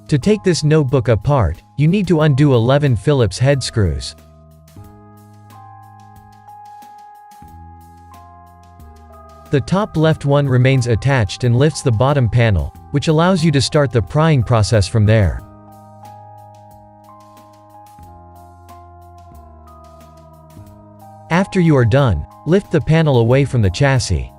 To take this notebook apart, you need to undo 11 Phillips head screws. The top left one remains attached and lifts the bottom panel, which allows you to start the prying process from there. After you are done, lift the panel away from the chassis.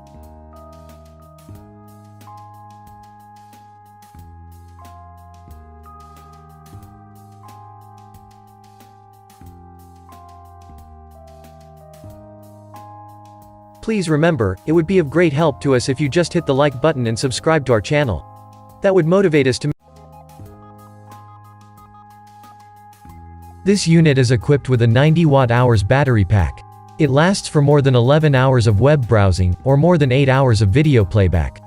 Please remember, it would be of great help to us if you just hit the like button and subscribe to our channel. That would motivate us to. This unit is equipped with a 90 watt-hours battery pack. It lasts for more than 11 hours of web browsing, or more than 8 hours of video playback.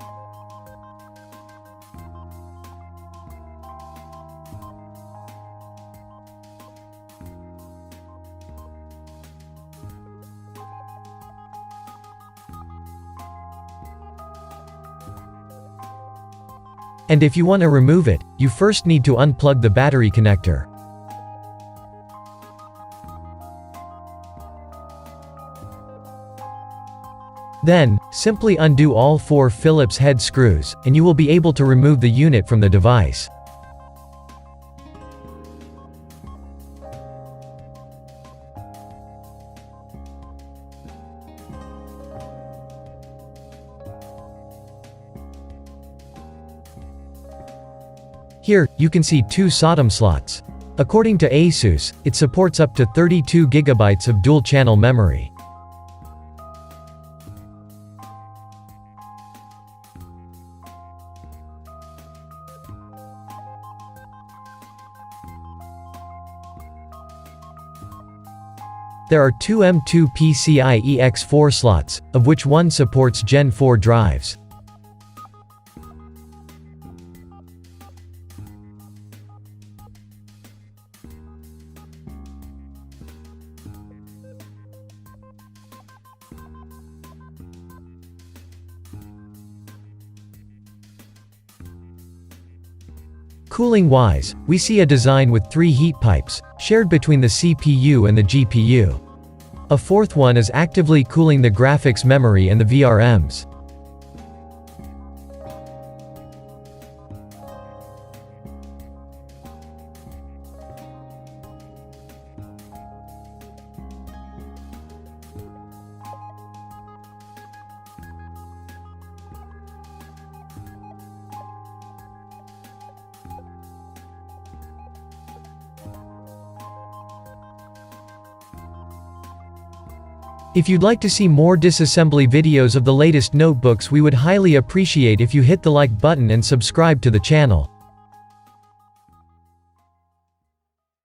And if you want to remove it, you first need to unplug the battery connector. Then, simply undo all 4 Phillips head screws, and you will be able to remove the unit from the device. Here, you can see 2 SODIMM slots. According to ASUS, it supports up to 32 GB of dual-channel memory. There are 2 M2 PCIe X4 slots, of which one supports Gen 4 drives. Cooling-wise, we see a design with 3 heat pipes, shared between the CPU and the GPU. A fourth one is actively cooling the graphics memory and the VRMs. If you'd like to see more disassembly videos of the latest notebooks, we would highly appreciate if you hit the like button and subscribe to the channel.